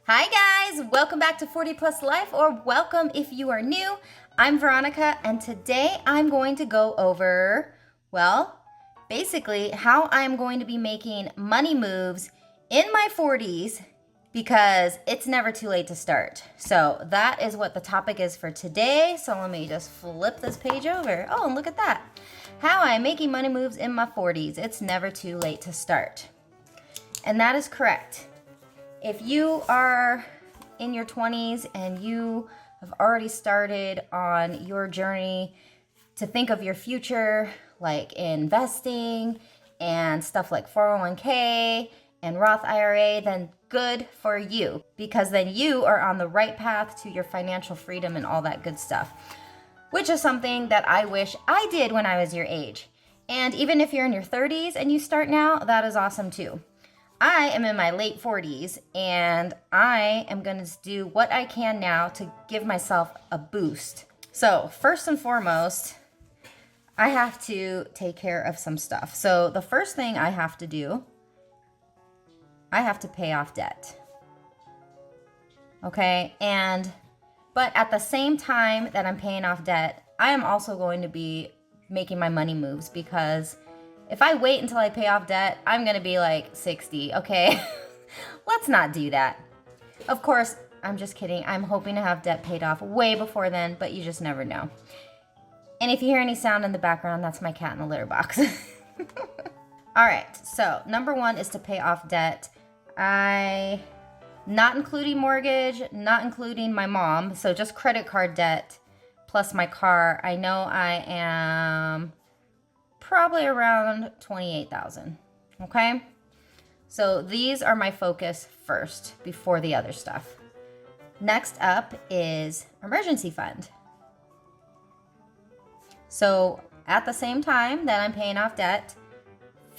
Hi guys, welcome back to 40 Plus Life, or welcome if you are new. I'm Veronica, and today I'm going to go over, basically how I'm going to be making money moves in my 40s because it's never too late to start. So that is what the topic is for today. So let me just flip this page over. Oh, and look at that. How I'm making money moves in my 40s. It's never too late to start. And that is correct. If you are in your 20s and you have already started on your journey to think of your future, like investing and stuff like 401k and Roth IRA, then good for you, because then you are on the right path to your financial freedom and all that good stuff, which is something that I wish I did when I was your age. And even if you're in your 30s and you start now, that is awesome too. I am in my late 40s and I am going to do what I can now to give myself a boost. So first and foremost, I have to take care of some stuff. So the first thing I have to do, I have to pay off debt. Okay, but at the same time that I'm paying off debt, I am also going to be making my money moves, because if I wait until I pay off debt, I'm gonna be like 60, okay? Let's not do that. Of course, I'm just kidding. I'm hoping to have debt paid off way before then, but you just never know. And if you hear any sound in the background, that's my cat in the litter box. All right, so number one is to pay off debt. Not including mortgage, not including my mom, so just credit card debt plus my car. I know I am probably around $28,000, okay? So these are my focus first before the other stuff. Next up is emergency fund. So at the same time that I'm paying off debt,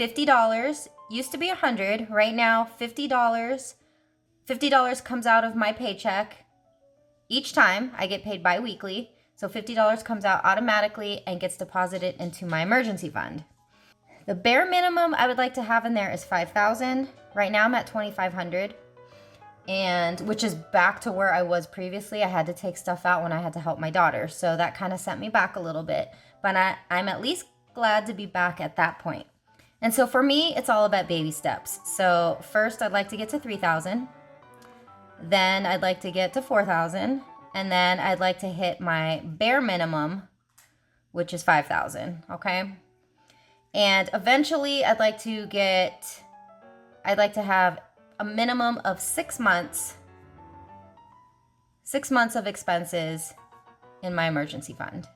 $50 used to be $100. Right now, $50 comes out of my paycheck each time. I get paid bi-weekly. So $50 comes out automatically and gets deposited into my emergency fund. The bare minimum I would like to have in there is $5,000. Right now I'm at $2,500, and which is back to where I was previously. I had to take stuff out when I had to help my daughter, so that kind of sent me back a little bit. But I'm at least glad to be back at that point. And so for me, it's all about baby steps. So first, I'd like to get to $3,000. Then I'd like to get to $4,000. And then I'd like to hit my bare minimum, which is $5,000, okay? And eventually I'd like to have a minimum of 6 months of expenses in my emergency fund.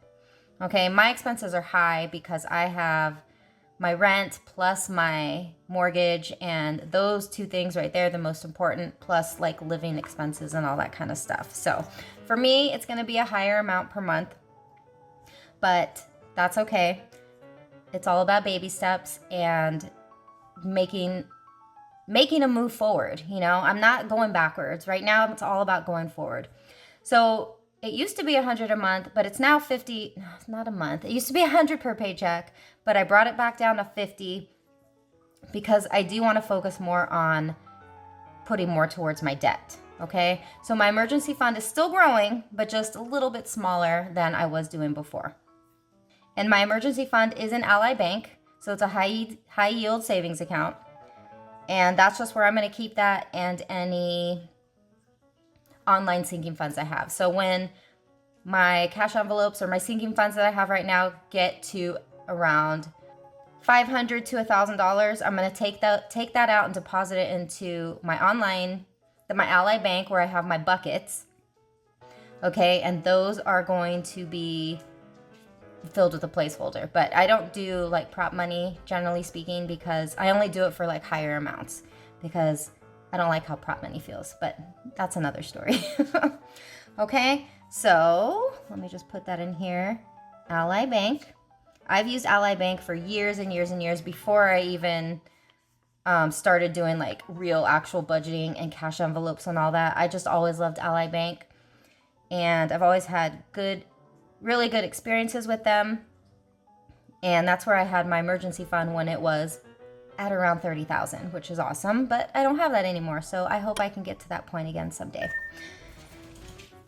Okay, my expenses are high because I have my rent plus my mortgage, and those two things right there are the most important, plus like living expenses and all that kind of stuff. So for me, it's gonna be a higher amount per month, but that's okay. It's all about baby steps and making a move forward. You know, I'm not going backwards. Right now, it's all about going forward. So it used to be $100 a month, but it's now $50, not a month. It used to be $100 per paycheck, but I brought it back down to $50 because I do want to focus more on putting more towards my debt, okay? So my emergency fund is still growing, but just a little bit smaller than I was doing before. And my emergency fund is an Ally Bank, so it's a high yield savings account. And that's just where I'm going to keep that, and any online sinking funds I have. So when my cash envelopes or my sinking funds that I have right now get to around $500 to $1,000, I'm going to take that out and deposit it into my Ally Bank, where I have my buckets. Okay, and those are going to be filled with a placeholder. But I don't do like prop money, generally speaking, because I only do it for like higher amounts, because I don't like how prop money feels, but that's another story. Okay, so let me just put that in here. Ally Bank. I've used Ally Bank for years and years and years before I even started doing like real actual budgeting and cash envelopes and all that. I just always loved Ally Bank, and I've always had really good experiences with them. And that's where I had my emergency fund when it was at around 30,000, which is awesome, but I don't have that anymore. So I hope I can get to that point again someday.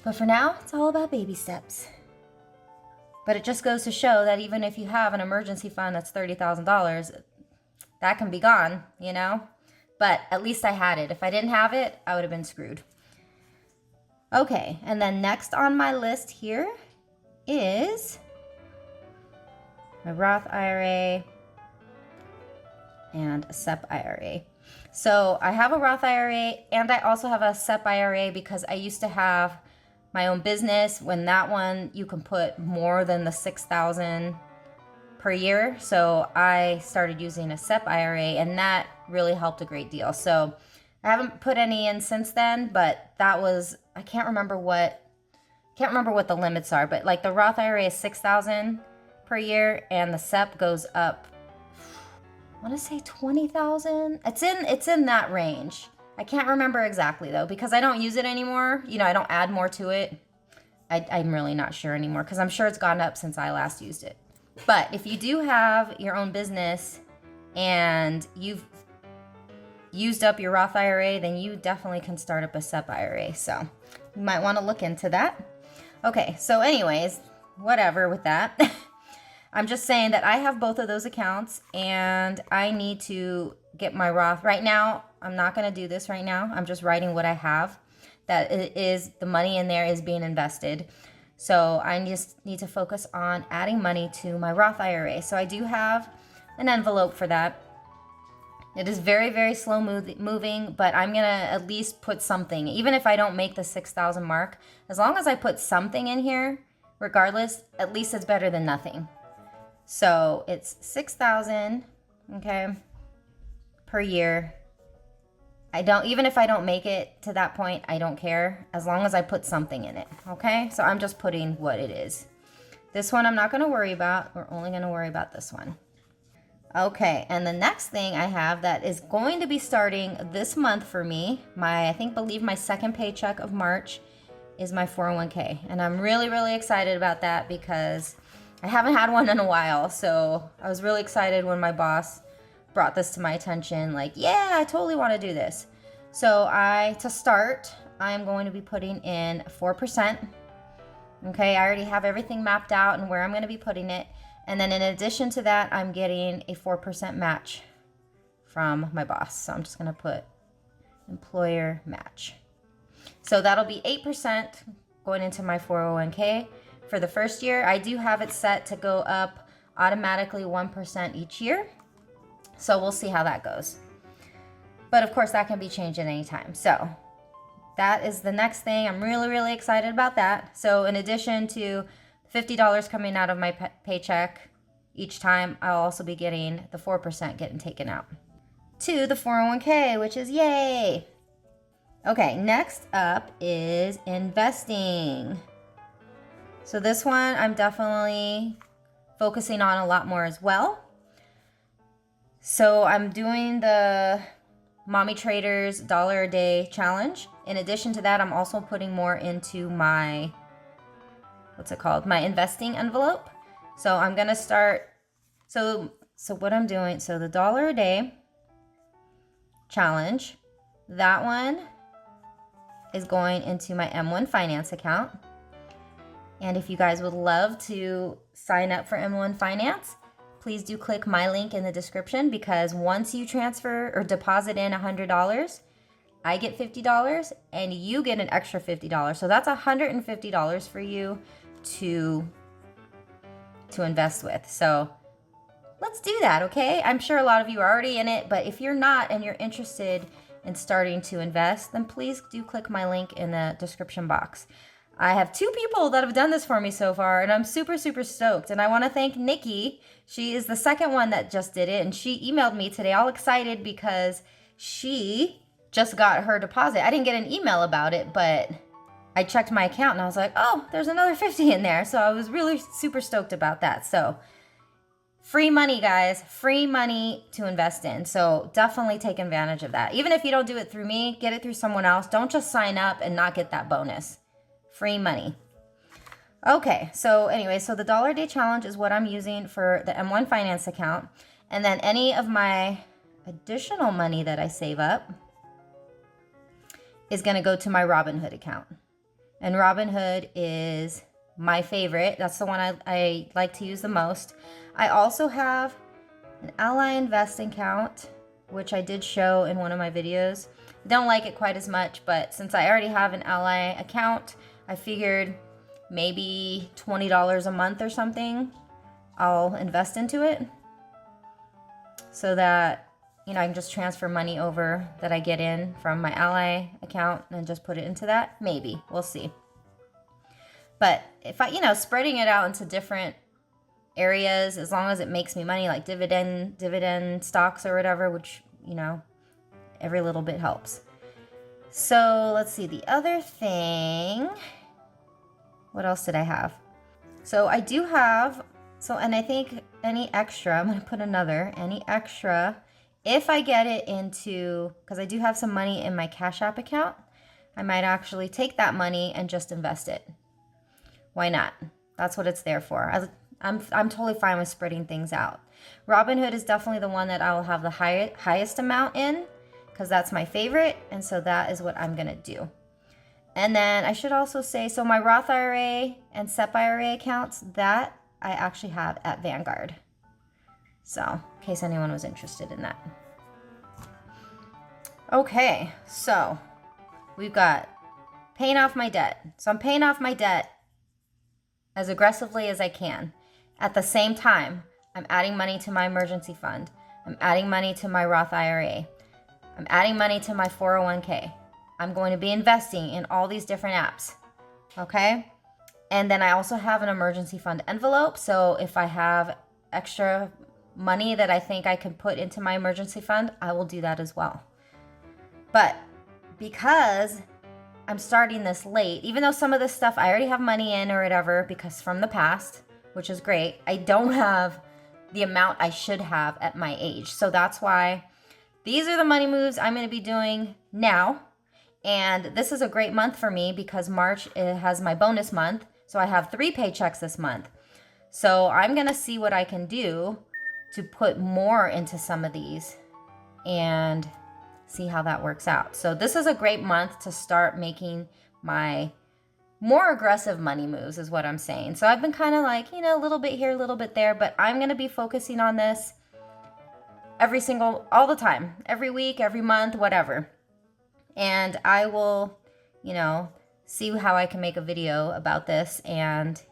But for now, it's all about baby steps. But it just goes to show that even if you have an emergency fund that's $30,000, that can be gone, you know? But at least I had it. If I didn't have it, I would have been screwed. Okay, and then next on my list here is my Roth IRA and a SEP IRA. So I have a Roth IRA and I also have a SEP IRA because I used to have my own business. When that one, you can put more than the $6,000 per year. So I started using a SEP IRA and that really helped a great deal. So I haven't put any in since then, but that was, I can't remember what the limits are, but like the Roth IRA is $6,000 per year and the SEP goes up, I want to say 20,000. It's in that range. I can't remember exactly though, because I don't use it anymore. You know, I don't add more to it. I'm really not sure anymore because I'm sure it's gone up since I last used it. But if you do have your own business and you've used up your Roth IRA, then you definitely can start up a SEP IRA. So you might want to look into that. Okay, so anyways, whatever with that. I'm just saying that I have both of those accounts and I need to get my Roth. Right now, I'm not going to do this right now. I'm just writing what I have. That it is, the money in there is being invested. So I just need to focus on adding money to my Roth IRA. So I do have an envelope for that. It is very, very slow moving, but I'm going to at least put something. Even if I don't make the 6,000 mark, as long as I put something in here, regardless, at least it's better than nothing. So it's 6,000, okay, per year. Even if I don't make it to that point, I don't care, as long as I put something in it, okay? So I'm just putting what it is. This one I'm not going to worry about. We're only going to worry about this one. Okay, and the next thing I have that is going to be starting this month for me, I believe my second paycheck of March, is my 401k. And I'm really, really excited about that because I haven't had one in a while. So I was really excited when my boss brought this to my attention, like, yeah, I totally want to do this. So to start, I'm going to be putting in 4%. Okay, I already have everything mapped out and where I'm going to be putting it. And then in addition to that, I'm getting a 4% match from my boss. So I'm just going to put employer match. So that'll be 8% going into my 401k for the first year. I do have it set to go up automatically 1% each year. So we'll see how that goes. But of course, that can be changed at any time. So that is the next thing. I'm really, really excited about that. So in addition to $50 coming out of my paycheck each time, I'll also be getting the 4% getting taken out to the 401k, which is yay. Okay, next up is investing. So this one I'm definitely focusing on a lot more as well. So I'm doing the Mommy Traders $1 a day challenge. In addition to that, I'm also putting more into my, my investing envelope. So I'm going to start, so what I'm doing, so the $1 a day challenge, that one is going into my M1 Finance account. And if you guys would love to sign up for M1 Finance, please do click my link in the description, because once you transfer or deposit in $100, I get $50 and you get an extra $50. So that's $150 for you to invest with. So let's do that, okay? I'm sure a lot of you are already in it, but if you're not and you're interested in starting to invest, then please do click my link in the description box. I have 2 people that have done this for me so far, and I'm super, super stoked. And I want to thank Nikki. She is the second one that just did it, and she emailed me today all excited because she just got her deposit. I didn't get an email about it, but I checked my account and I was like, oh, there's another 50 in there. So I was really super stoked about that. So free money, guys, free money to invest in. So definitely take advantage of that. Even if you don't do it through me, get it through someone else. Don't just sign up and not get that bonus. Free money. Okay, so anyway, so the $1 a day challenge is what I'm using for the M1 Finance account. And then any of my additional money that I save up is going to go to my Robinhood account. And Robinhood is my favorite. That's the one I like to use the most. I also have an Ally Invest account, which I did show in one of my videos. I don't like it quite as much, but since I already have an Ally account, I figured maybe $20 a month or something I'll invest into it so that, you know, I can just transfer money over that I get in from my Ally account and just put it into that. Maybe. We'll see. But if I, you know, spreading it out into different areas, as long as it makes me money, like dividend stocks or whatever, which, you know, every little bit helps. So let's see, the other thing, what else did I have? So I do have, and I think any extra, I'm going to put any extra, if I get it into, because I do have some money in my Cash App account, I might actually take that money and just invest it. Why not? That's what it's there for. I'm totally fine with spreading things out. Robinhood is definitely the one that I will have the highest amount in, because that's my favorite, and so that is what I'm gonna do. And then I should also say, so my Roth IRA and SEP IRA accounts, that I actually have at Vanguard. So, in case anyone was interested in that. Okay, so we've got paying off my debt. So I'm paying off my debt as aggressively as I can. At the same time, I'm adding money to my emergency fund. I'm adding money to my Roth IRA. I'm adding money to my 401k. I'm going to be investing in all these different apps, okay? And then I also have an emergency fund envelope. So if I have extra money that I think I can put into my emergency fund, I will do that as well. But because I'm starting this late, even though some of this stuff I already have money in or whatever, because from the past, which is great, I don't have the amount I should have at my age. So that's why these are the money moves I'm going to be doing now. And this is a great month for me because March has my bonus month. So I have 3 paychecks this month. So I'm going to see what I can do to put more into some of these and see how that works out. So this is a great month to start making my more aggressive money moves is what I'm saying. So I've been kind of like, you know, a little bit here, a little bit there, but I'm going to be focusing on this all the time, every week, every month, whatever. And I will, you know, see how I can make a video about this and,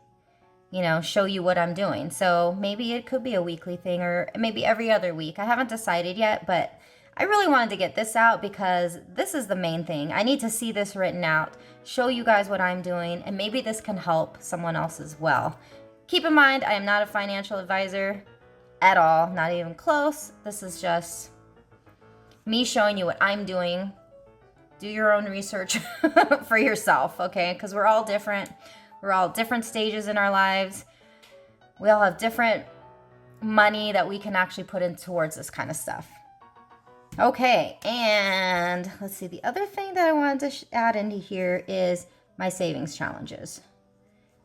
you know, show you what I'm doing. So maybe it could be a weekly thing or maybe every other week. I haven't decided yet, but I really wanted to get this out because this is the main thing. I need to see this written out, show you guys what I'm doing, and maybe this can help someone else as well. Keep in mind, I am not a financial advisor at all, not even close. This is just me showing you what I'm doing. Do your own research for yourself, okay? Because we're all different. We're all different stages in our lives. We all have different money that we can actually put in towards this kind of stuff. Okay, and let's see. The other thing that I wanted to add into here is my savings challenges.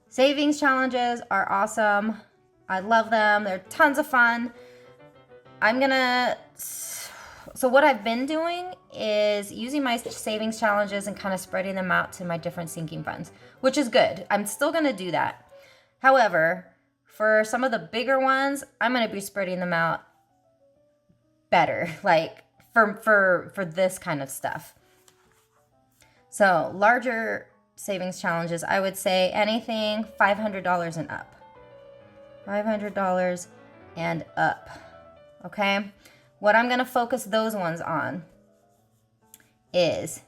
Savings challenges are awesome. I love them. They're tons of fun. So what I've been doing is using my savings challenges and kind of spreading them out to my different sinking funds, which is good. I'm still going to do that. However, for some of the bigger ones, I'm going to be spreading them out better, like for this kind of stuff. So larger savings challenges, I would say anything $500 and up. $500 and up. Okay? What I'm going to focus those ones on is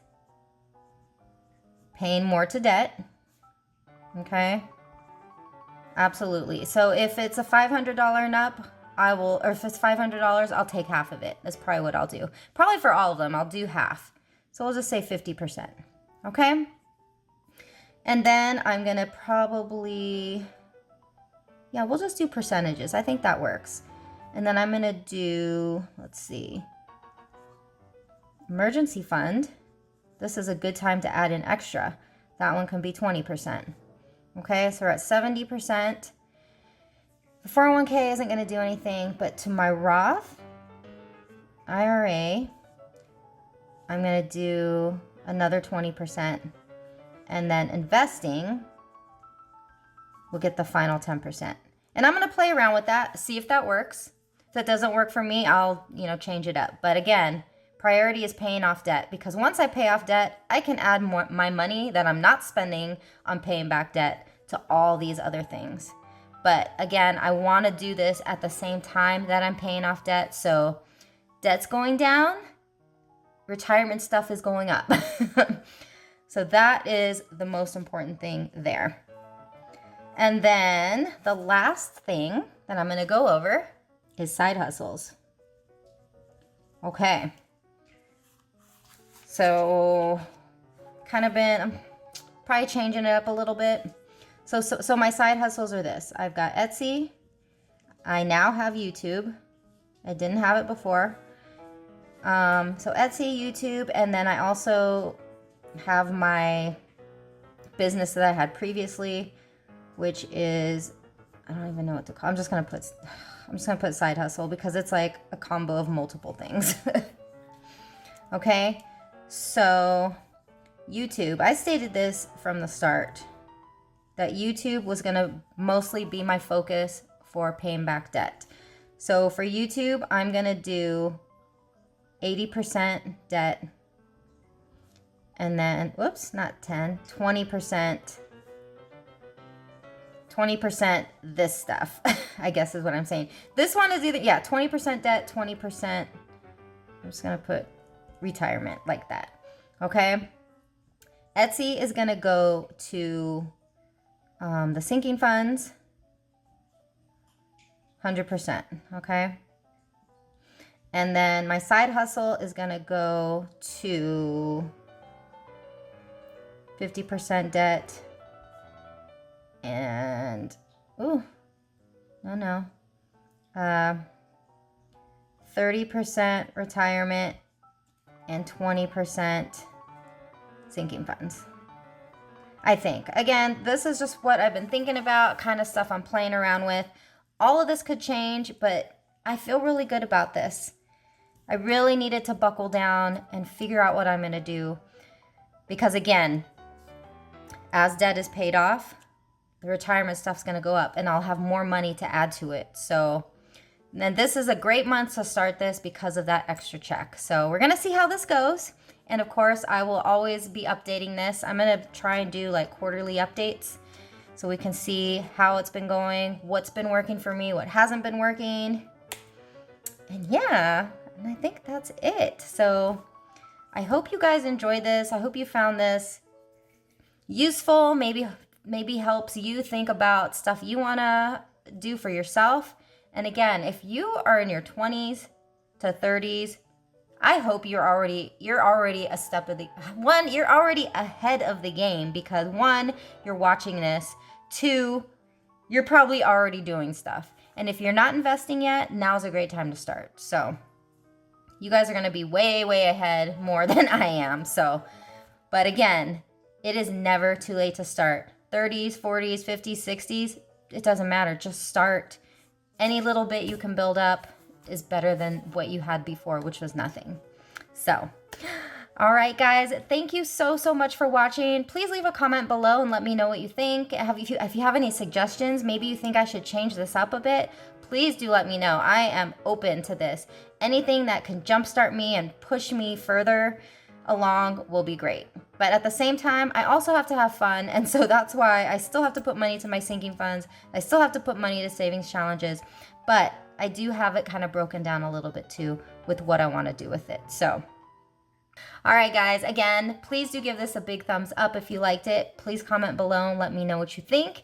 paying more to debt. Okay? Absolutely. So if it's a $500 and up, or if it's $500, I'll take half of it. That's probably what I'll do. Probably for all of them, I'll do half. So we'll just say 50%. Okay? And then I'm going to probably, we'll just do percentages. I think that works. And then I'm going to do, let's see, emergency fund. This is a good time to add in extra. That one can be 20%. Okay, so we're at 70%. The 401k isn't going to do anything, but to my Roth, IRA, I'm going to do another 20%. And then investing, we'll get the final 10%. And I'm going to play around with that, see if that works. If that doesn't work for me, I'll, change it up. But again, priority is paying off debt, because once I pay off debt, I can add more my money that I'm not spending on paying back debt to all these other things. But again, I want to do this at the same time that I'm paying off debt. So debt's going down, retirement stuff is going up. So that is the most important thing there. And then the last thing that I'm going to go over is side hustles. Okay. So I'm probably changing it up a little bit. So my side hustles are this. I've got Etsy. I now have YouTube. I didn't have it before. So Etsy, YouTube, and then I also have my business that I had previously, which is, I don't even know what to call. I'm just gonna put side hustle, because it's like a combo of multiple things. Okay, so YouTube. I stated this from the start, that YouTube was gonna mostly be my focus for paying back debt. So for YouTube, I'm gonna do 80% debt, and then, whoops, not 10, 20%. 20% this stuff, I guess is what I'm saying. This one is either, 20% debt, 20%, I'm just gonna put retirement like that, okay? Etsy is gonna go to the sinking funds, 100%, okay? And then my side hustle is gonna go to 50% debt, and 30% retirement, and 20% sinking funds. I think. Again, this is just what I've been thinking about, kind of stuff I'm playing around with. All of this could change, but I feel really good about this. I really needed to buckle down and figure out what I'm going to do, because again, as debt is paid off, the retirement stuff's going to go up, and I'll have more money to add to it. So then this is a great month to start this because of that extra check. So we're going to see how this goes. And of course, I will always be updating this. I'm going to try and do like quarterly updates so we can see how it's been going, what's been working for me, what hasn't been working. And and I think that's it. So I hope you guys enjoyed this. I hope you found this useful, maybe helps you think about stuff you want to do for yourself. And again, if you are in your 20s to 30s, I hope you're already a step of you're already ahead of the game, because one, you're watching this, two, you're probably already doing stuff. And if you're not investing yet, now's a great time to start. So you guys are going to be way, way ahead, more than I am. So, but again, it is never too late to start. 30s, 40s, 50s, 60s, it doesn't matter. Just start. Any little bit you can build up is better than what you had before, which was nothing. So, all right, guys, thank you so much for watching. Please leave a comment below and let me know what you think. If you have any suggestions, maybe you think I should change this up a bit, please do let me know. I am open to this. Anything that can jumpstart me and push me further along will be great. But at the same time, I also have to have fun, and so that's why I still have to put money to my sinking funds. I still have to put money to savings challenges, but I do have it kind of broken down a little bit too with what I want to do with it. So, all right, guys, again, please do give this a big thumbs up if you liked it. Please comment below and let me know what you think.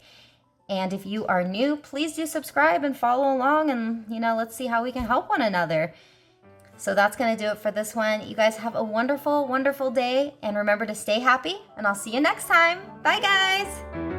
And if you are new, please do subscribe and follow along, and let's see how we can help one another. So that's going to do it for this one. You guys have a wonderful, wonderful day, and remember to stay happy, and I'll see you next time. Bye, guys.